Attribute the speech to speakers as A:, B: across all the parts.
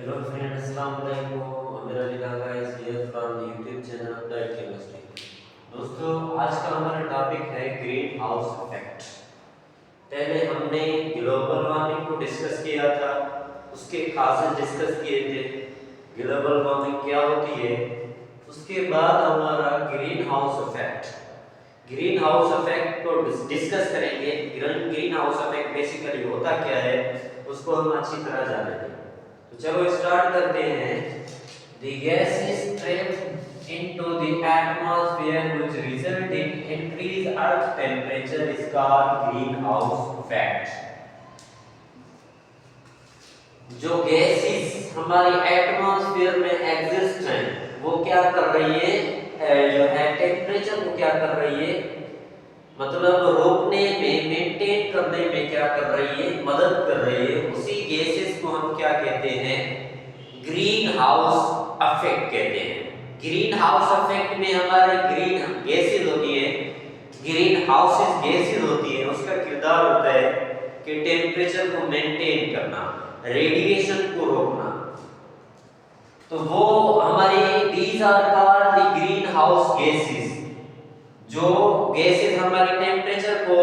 A: Hello friends, अस्सलाम वालेकुम। मेरा निगाह guys here from YouTube channel applied chemistry. दोस्तों, आज का हमारा टॉपिक है ग्रीन हाउस इफेक्ट। पहले हमने ग्लोबल वार्मिंग को डिस्कस किया था, उसके खासे डिस्कस किए थे ग्लोबल वार्मिंग क्या होती है। उसके बाद हमारा green house effect, green house effect को डिस्कस करेंगे। ग्रीन हाउस इफेक्ट बेसिकली होता क्या है, उसको हम अच्छी तरह जानेंगे। तो चलो स्टार्ट करते हैं। The gases trapped into the atmosphere which result in increased earth temperature is called greenhouse effect। जो गैसेस हमारी एटमॉस्फेयर में एग्जिस्ट हैं वो क्या कर रही है, जो है टेम्परेचर को क्या कर रही है, मतलब रोकने में, मेंटेन करने में क्या कर रही है, मदद कर रही है। उसी गैसेस को हम क्या कहते हैं, ग्रीन हाउस इफेक्ट कहते हैं। ग्रीन हाउस इफेक्ट में हमारे ग्रीन गैसेस होती है, ग्रीन हाउसेस गैसेस होती है, उसका किरदार होता है कि टेम्परेचर को मेंटेन करना, रेडिएशन को रोकना। तो वो हमारी these are called the greenhouse gases. जो गैसेस हमारे टेम्परेचर को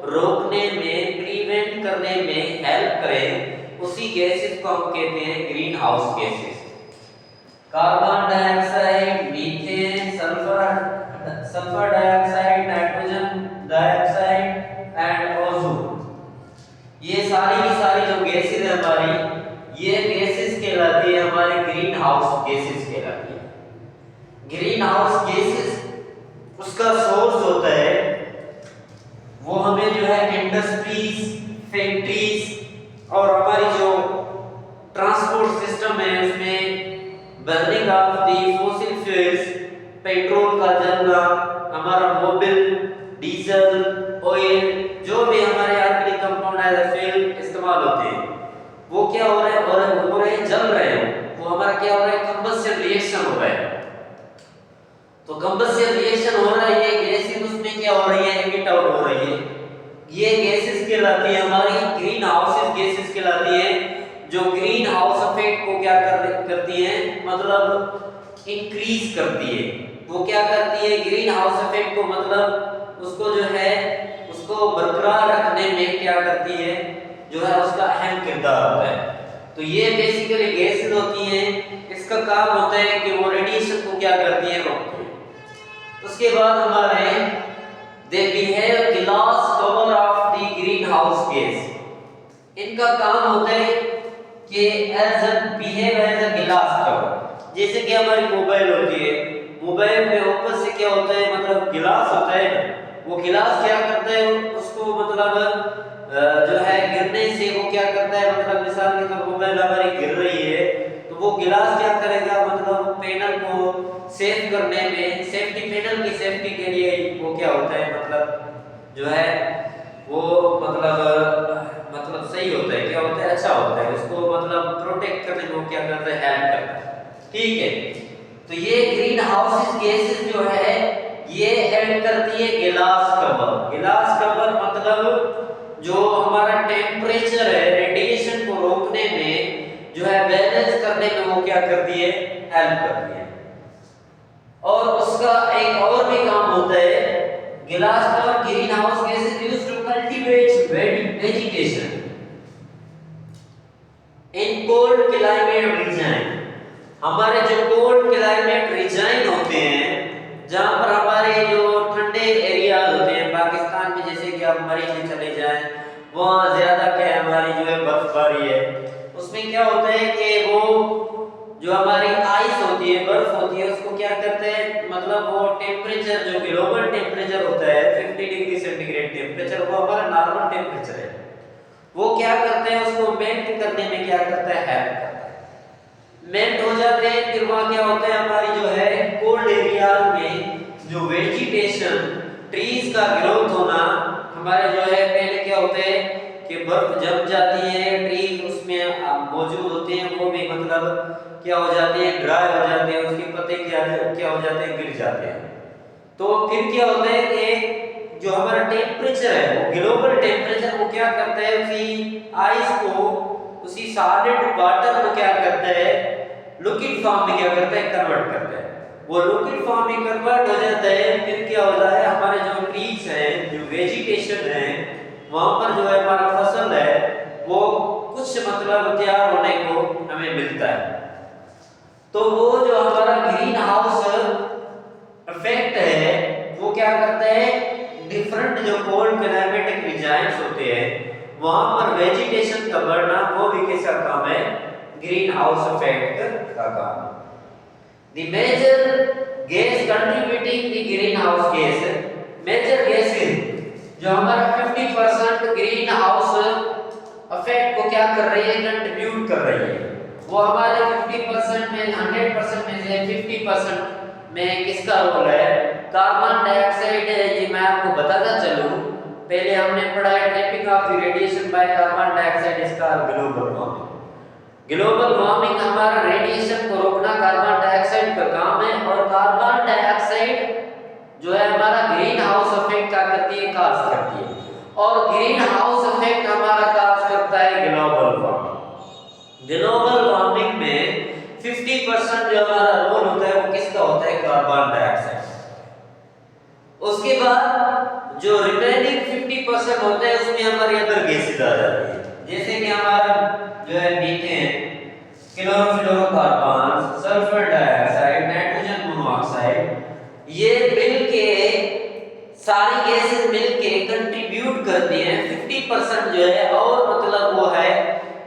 A: रोकने में, प्रिवेंट करने में हेल्प करें, उसी गैसेस को हम कहते हैं green house gases. Carbon dioxide, methane, sulphur dioxide, nitrogen dioxide and ozone, ये सारी की सारी जो गैसेस है हमारी, ये गैसेस कहलाती है हमारे ग्रीन हाउस गैसेस कहलाती है। ग्रीन हाउस गैसेस उसका सोर्स होता है, वो हमें जो है इंडस्ट्रीज, फैक्ट्रीज और हमारी जो ट्रांसपोर्ट सिस्टम है उसमें burning of the fossil fuels, petrol का जलना, हमारा मोबिल, डीजल, ऑयल, जो भी हमारे organic compound as a fuel इस्तेमाल होते हैं, वो क्या हो रहा है, जल रहे हैं। वो हमारा क्या हो रहा है, कंबशन रिएक्शन हो रहा है। तो कंबशन रिएक्शन हो रहा है, ये गैसेस उसमें क्या हो रही है, एमिट आउट हो रही है। ये गैसेस कहलाती है हमारी ग्रीन हाउस गैसेस कहलाती है, जो ग्रीन हाउस इफेक्ट को क्या करती है, मतलब इंक्रीज करती है। वो क्या करती है, ग्रीन हाउस इफेक्ट को मतलब उसको जो है, उसको बरकरार रखने में क्या करती है, जो है उसका अहम किरदार होता है। तो ये बेसिकली गैसेस होती हैं, इसका काम होता है कि वो रेडिएशन को क्या करती है, रोकती है। उसके बाद हमारे they behave glass cover of the greenhouse gas. इनका काम होता है कि as a behave as a glass cover. जैसे कि हमारी मोबाइल होती है, मोबाइल में ऊपर से क्या होता है, मतलब गिलास होता है ना, वो गिलास क्या करता है, उसको मतलब जो है गिरने से वो क्या करता है, मतलब मिसाल के तौर पर मोबाइल हमारी गिर रही है तो वो गिलास क्या करेगा, मतलब पैनल को सेफ करने में, सेफ्टी, पैनल की सेफ्टी के लिए वो क्या होता है, मतलब जो है वो मतलब सही होता है, क्या होता है, अच्छा होता है, उसको मतलब प्रोटेक्ट करने में वो क्या करता है, हेल्प करता है। ठीक है, तो ये ग्रीन हाउस गैसेस जो है ये ऐड करती है गिलास कवर। गिलास कवर मतलब जो हमारा टेम्परेचर है, रेडिएशन को रोकने में, जो है बैलेंस करने में वो क्या करती है, हेल्प करती है। और उसका एक और भी काम होता है, glass cover greenhouse gases used to cultivate vegetation in cold climate region. हमारे जो कोल्ड क्लाइमेट रीजन होते हैं, जहां पर हमारे जो ठंडे एरियाज होते हैं, पाकिस्तान में जैसे कि आप मरी में चले जाएं, वहां ज्यादा क्या है, हमारी जो है बर्फबारी है, उसमें क्या होता है कि वो जो हमारी आइस होती है, बर्फ होती है, उसको क्या करते हैं, मतलब वो टेम्परेचर, जो ग्लोबल टेम्परेचर होता है 50 डिग्री सेंटीग्रेड टेम्परेचर, वो हमारा नॉर्मल टेम्परेचर है, वो क्या करते हैं, उसको मेल्ट करने में क्या करता है, हेल्प करता है। मेल्ट हो जाते हैं, फिर वहां क्या होता है, हमारी जो है कोल्ड एरियाज में जो वेजिटेशन, ट्रीज का ग्रोथ होना, हमारे जो है पहले क्या होते हैं कि बर्फ जम जाती है, ट्रीज उसमें मौजूद होते हैं, वो भी मतलब क्या हो जाते हैं, ड्राई हो जाते हैं, उसके पत्ते क्या हो जाते हैं, गिर जाते हैं। तो फिर क्या होता है कि जो हमारा टेम्परेचर है, वो ग्लोबल टेम्परेचर वो क्या करता है, उसी आइस को उसी सॉलिड वाटर को क्या करता है, लिक्विड फॉर्म में क्या करता है, कन्वर्ट करता है। वो लिक्विड फॉर्म में कन्वर्ट हो जाता है, फिर क्या होता है, हमारे जो ट्रीज हैं, जो वेजिटेशन है, वहां पर जो है हमारा फसल है वो कुछ मतलब तैयार होने को हमें मिलता है। तो वो जो हमारा ग्रीन हाउस इफेक्ट है वो क्या करता है, डिफरेंट जो कोल्ड क्लाइमेटिक रीजन्स होते हैं वहां पर वेजिटेशन का बढ़ना, वो भी किसका काम है, ग्रीन हाउस इफेक्ट का काम है। The major gas contributing the greenhouse gas, major gases जो हमारा 50% ग्रीन हाउस इफेक्ट को क्या कर रही है, कंट्रीब्यूट कर रही है, वो हमारे 50% में 100% में से 50% में किसका रोल है, कार्बन डाइऑक्साइड है। ये मैं आपको बताता चलूं, पहले हमने पढ़ा है trapping of the radiation by carbon dioxide is called global warming. Global warming हमारा रेडिएशन को रोकना कार्बन डाइऑक्साइड का काम है, और कार्बन डाइऑक्साइड जो है हमारा ग्रीन हाउस इफेक्ट क्या करती है, काज करती है, और ग्रीन हाउस इफेक्ट हमारा काज करता है ग्लोबल वार्मिंग। ग्लोबल वार्मिंग में 50% जो हमारा रोल होता है वो किसका होता है, कार्बन डाइऑक्साइड। उसके बाद जो रिमेनिंग 50% होता है उसमें हमारी अदर गैसेस आ जाती है, जैसे कि हमारा जो है methane, chlorofluorocarbon, sulphur dioxide, nitrogen monoxide, ये मिलके सारी गैसेस मिलके कंट्रीब्यूट करती हैं 50% जो है, और मतलब वो है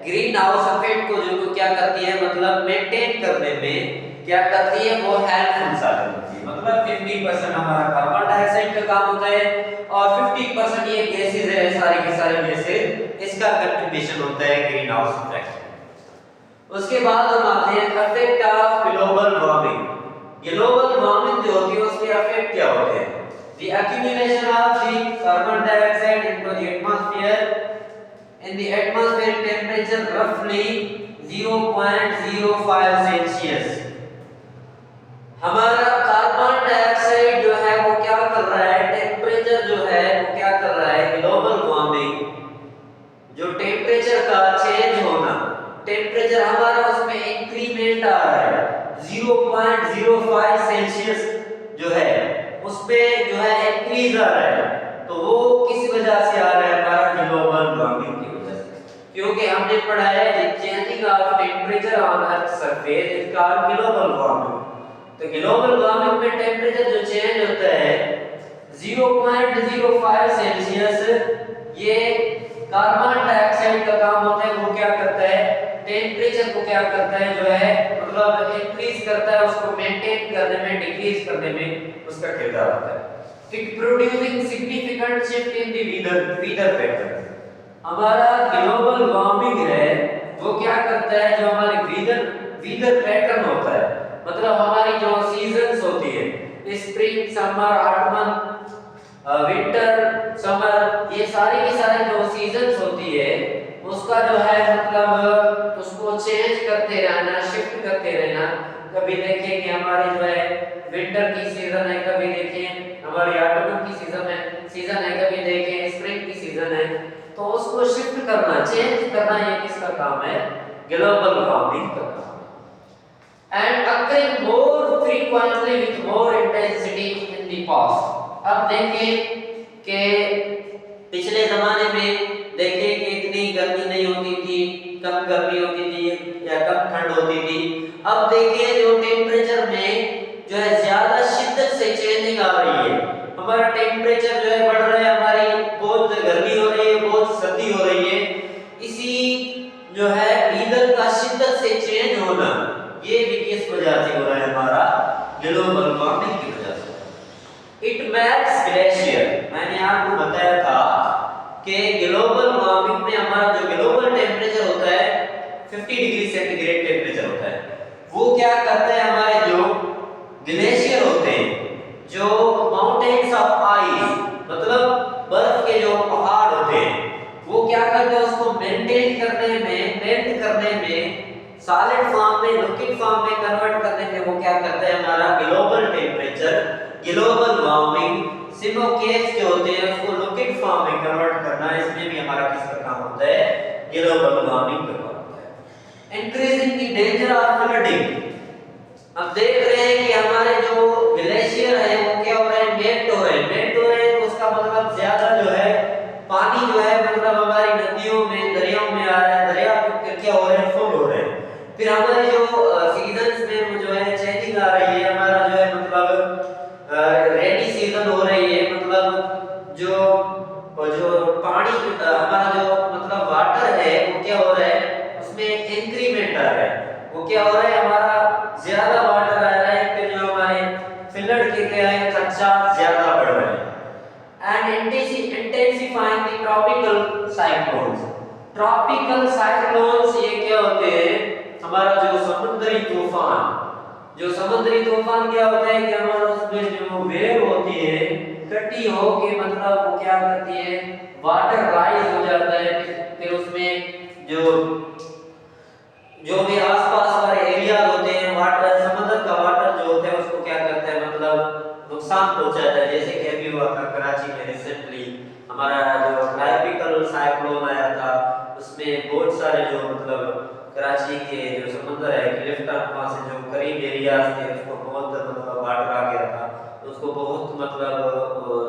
A: ग्रीन हाउस इफेक्ट को जो क्या करती है, मतलब मेंटेन करने में क्या करती है, वो हेल्पफुल साबित होती है। मतलब 50% हमारा कार्बन डाइऑक्साइड का काम होता है, और 50% ये गैसेस है, सारी की सारी गैसेस, इसका कंट्रीब्यूशन होता है ग्रीन हाउस इफेक्ट। उसके बाद हम आते हैं effect of global warming. Global warming जो होती है उसके इफेक्ट क्या होते हैं, the accumulation of the carbon dioxide into the atmosphere, in the atmospheric temperature roughly 0.05 Celsius. हमारा कार्बन डाइऑक्साइड जो है वो क्या कर रहा है, टेम्परेचर जो है वो क्या कर रहा है, ग्लोबल वार्मिंग जो टेम्परेचर का चेंज होना, टेम्परेचर हमारा उसमें इंक्रीमेंट आ रहा है 0.05 सेल्सियस जो है उसमें जो है इंक्रीज आ रहा है। तो वो किस वजह से आ रहा है, हमारा ग्लोबल वार्मिंग की वजह से, क्योंकि हमने पढ़ा है the changing of temperature on earth surface is called global warming. तो ग्लोबल वार्मिंग में टेम्परेचर जो चेंज होता है 0.05 सेल्सियस, ये कार्बन डाइऑक्साइड का काम होता है, वो क्या करता है, टेम्परेचर को क्या करता है, जो है मतलब इंक्रीज करता है, उसको मेंटेन करने में, डिक्रीज करने में उसका किरदार होता है। It producing significant shift in the weather pattern. हमारा ग्लोबल वार्मिंग है वो क्या करता है, जो हमारे वेदर पैटर्न होता है, मतलब हमारी जो सीजन्स होती है, spring, summer, ottoman, winter, summer, ये सारी की सारी जो सीजन्स होती है उसका जो है मतलब उसको चेंज करते रहना, शिफ्ट करते रहना। कभी देखें कि हमारी जो है विंटर की सीजन है, कभी देखें हमारी ऑटमन की सीजन है, कभी देखें स्प्रिंग की सीजन है, तो उसको शिफ्ट करना, चेंज करना, ये किसका काम है, ग्लोबल वार्मिंग का काम है। And occurring more frequently with more intensity in the past। अब देखें कि पिछले जमाने में देखें कि इतनी गर्मी नहीं होती थी, कम गर्मी होती थी या कम ठंड होती थी। अब देखें जो टेम्परेचर में जो है ज्यादा शिद्दत से चेंजिंग आ रही है, हमारा टेम्परेचर जो है बढ़ रहा है, हमारी बहुत गर्मी हो रही है, बहुत सर्दी हो रही है। इसी जो है वेदर का शिद्दत से चेंज होना, ये भी किस वजह से हो रहा है, हमारा ग्लोबल वार्मिंग की वजह से। इट मेल्ट्स ग्लेशियर, मैंने आपको बताया था कि ग्लोबल वार्मिंग में हमारा जो ग्लोबल टेम्परेचर होता है 50 डिग्री सेंटीग्रेड टेम्परेचर होता है, वो क्या करता है, हमारे जो ग्लेशियर होते हैं, जो माउंटेन्स ऑफ आइस, मतलब बर्फ के जो पहाड़ होते हैं, वो क्या करते हैं, उसको मेंटेन करने में, मेल्ट करने में, सॉलिड फॉर्म में, लिक्विड फॉर्म में कन्वर्ट करने में वो क्या करता है, हमारा ग्लोबल टेम्परेचर, ग्लोबल वार्मिंग, सिमोकेट्स जो होते हैं उसको लिक्विड फॉर्म में कन्वर्ट करना, इसमें भी हमारा किसका काम होता है, ग्लोबल वार्मिंग का काम। Increasing the danger of flooding. हम देख रहे हैं कि हमारे जो ग्लेशियर है वो क्या हो रहे हैं, मेल्ट हो रहे हैं। मेल्ट हो रहे हैं तो उसका मतलब ज्यादा जो है पानी जो है मतलब हमारी नदियों में दरियाओं में आ रहा है, दरिया क्या हो रहे हैं, फुल हो रहे हैं। फिर हमारी जो सीजन्स में जो है चेंजिंग आ रही है, हमारा जो है मतलब रेनी सीजन हो रही है, मतलब जो जो पानी हमारा जो मतलब वाटर है वो क्या हो रहा है, उसमें इंक्रीमेंट आ रहा है। वो क्या हो रहा है, हमारा ज्यादा वाटर आ रहा है, फिर जो हमारे फ्लड के क्या है खर्चा ज्यादा बढ़ रहा है। And intensifying the tropical cyclones. Tropical cyclones ये क्या होते हैं, हमारा जो समुद्री तूफान। जो समुद्री तूफान क्या होता है कि हमारा उसमें जो वेव होती है इकट्ठी हो के मतलब वो क्या करती है, वाटर राइज हो जाता है। फिर उसमें जो जो भी आसपास वाले एरिया होते हैं, वाटर समुद्र का वाटर जो होता है उसको क्या करता है मतलब नुकसान पहुंचाता है। जैसे कि अभी हुआ था कराची में रिसेंटली, हमारा जो ट्रॉपिकल साइक्लोन आया था, उसमें बहुत सारे जो मतलब कराची के जो समुद्र है क्लिफ्टन वहां से जो करीब एरियाज थे उसको बहुत मतलब वाटर आ गया था, तो उसको बहुत मतलब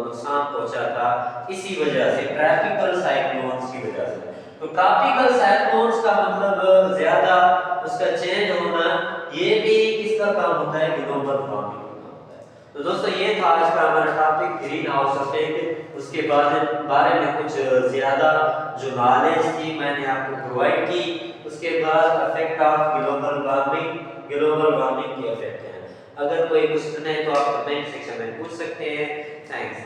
A: नुकसान पहुंचा था इसी वजह से, ट्रॉपिकल साइक्लोन्स की वजह से। तो ट्रॉपिकल साइक्लोन्स का मतलब ज्यादा उसका चेंज होना, ये भी किसका काम होता है, ग्लोबल वार्मिंग का होता है। तो दोस्तों ये था आज का हमारा टॉपिक ग्रीन हाउस इफेक्ट। उसके बारे में कुछ ज्यादा जो नॉलेज थी मैंने आपको प्रोवाइड की। उसके बाद effect of global warming, global warming के इफेक्ट हैं। अगर कोई क्वेश्चन है तो आप कमेंट सेक्शन में पूछ सकते हैं। थैंक्स।